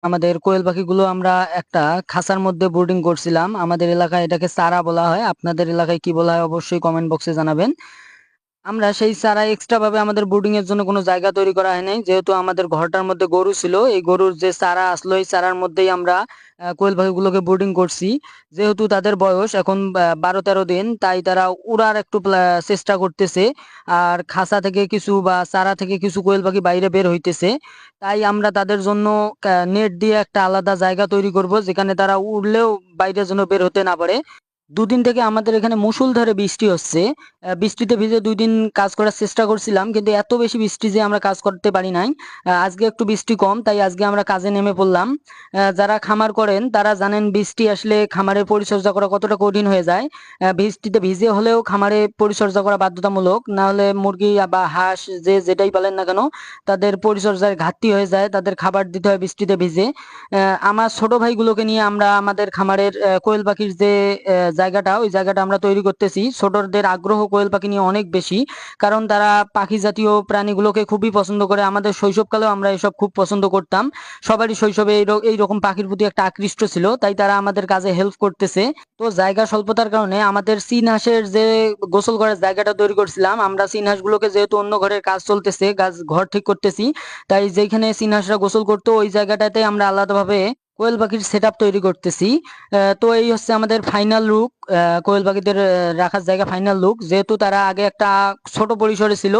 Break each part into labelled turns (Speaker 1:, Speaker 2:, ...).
Speaker 1: আমাদের কোয়েল পাখিগুলো আমরা একটা খাঁচার মধ্যে বোর্ডিং করছিলাম। আমাদের এলাকায় এটাকে চারা বলা হয়, আপনাদের এলাকায় কি বলা হয় অবশ্যই কমেন্ট বক্সে জানাবেন। আমরা সেই চারা এক্সট্রা ভাবে আমাদের বোর্ডিং এর জন্য কোনো জায়গা তৈরি করা হয় নাই, যেহেতু আমাদের ঘরটার মধ্যে গরু ছিল। এই গরুর যে চারা আসলো এই চারার মধ্যেই আমরা কোয়েল পাখিগুলোকে বোর্ডিং করছি। যেহেতু তাদের বয়স এখন 12-13 দিন, তাই তারা উড়ার একটু চেষ্টা করতেছে। আর খাঁচা থেকে কিছু বা চারা থেকে কিছু কোয়েল পাখি বাইরে বের হইতেছে। তাই আমরা তাদের জন্য নেট দিয়ে একটা আলাদা জায়গা তৈরি করব, যেখানে তারা উড়লেও বাইরে যেন বের হতে না পারে। দুদিন থেকে আমাদের এখানে মুষলধারে বৃষ্টি হচ্ছে। বৃষ্টিতে ভিজে 2 দিন কাজ করার চেষ্টা করছিলাম, কিন্তু এত বেশি বৃষ্টি যে আমরা কাজ করতে পারি নাই। আজকে একটু বৃষ্টি কম, তাই আজকে আমরা কাজে নেমে পড়লাম। যারা খামার করেন তারা জানেন বৃষ্টি আসলে খামারের পরিচর্যা করা কতটা কঠিন হয়ে যায়। বৃষ্টিতে ভিজে হলেও খামারে পরিচর্যা করা বাধ্যতামূলক, না হলে মুরগি বা হাঁস যে যেটাই পালেন না কেন তাদের পরিচর্যার ঘাটতি হয়ে যায়, তাদের খাবার দিতে হয় বৃষ্টিতে ভিজে। আমার ছোট ভাইগুলোকে নিয়ে আমরা আমাদের খামারের কোয়েল পাখির যে জায়গাটা, ওই জায়গাটা আমরা তৈরি করতেছি। ছোটদের আগ্রহ কোয়েল পাখি নিয়ে অনেক বেশি, কারণ তারা পাখি জাতীয় প্রাণীগুলোকে খুবই পছন্দ করে। আমাদের শৈশবকালেও আমরা এসব খুব পছন্দ করতাম। সবারই শৈশবে এইরকম পাখির প্রতি একটা আকৃষ্ট ছিল, তাই তারা আমাদের কাজে হেল্প করতেছে। তো জায়গা স্বল্পতার কারণে আমাদের চীন হাঁসের যে গোসল করার জায়গাটা তৈরি করছিলাম, আমরা চীন হাঁসগুলোকে, যেহেতু অন্য ঘরের কাজ চলতেছে, ঘর ঠিক করতেছি, তাই যেখানে চীন হাঁসরা গোসল করতো ওই জায়গাটাতে আমরা আলাদাভাবে কোয়েল পাখির সেট আপ তৈরি করতেছি। তো এই হচ্ছে আমাদের ফাইনাল লুক, কোয়েল পাখিদের রাখার জায়গা ফাইনাল লুক। যেহেতু তারা আগে একটা ছোট পরিসরে ছিল,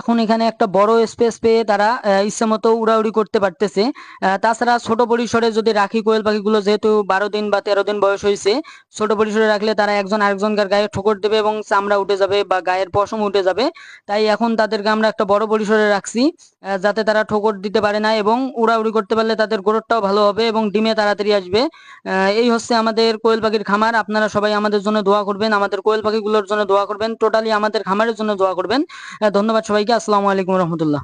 Speaker 1: এখন এখানে একটা বড় স্পেস পেয়ে তারা ইচ্ছা মতো উড়াউড়ি করতে পারতেছে। তাছাড়া ছোট পরিসরে যদি রাখি কোয়েল পাখিগুলো, যেহেতু 12 দিন বা 13 দিন বয়স হয়েছে, ছোট পরিসরে রাখলে তারা একজন আরেকজনকার গায়ে ঠোকর দেবে এবং চামড়া উঠে যাবে বা গায়ের পশম উঠে যাবে। তাই এখন তাদেরকে আমরা একটা বড় পরিসরে রাখছি, যাতে তারা ঠোকর দিতে পারে না, এবং উড়াউড়ি করতে পারলে তাদের গ্রোথটাও ভালো হবে এবং ডিমে তাড়াতাড়ি আসবে। এই হচ্ছে আমাদের কোয়েল পাখির খামার। আপনারা সবাই আমাদের জন্য দোয়া করবেন, আমাদের কোয়েল পাখিগুলোর জন্য দোয়া করবেন, টোটালি আমাদের খামারের জন্য দোয়া করবেন। ধন্যবাদ সবাইকে। আসসালামু আলাইকুম রহমতুল্লাহ।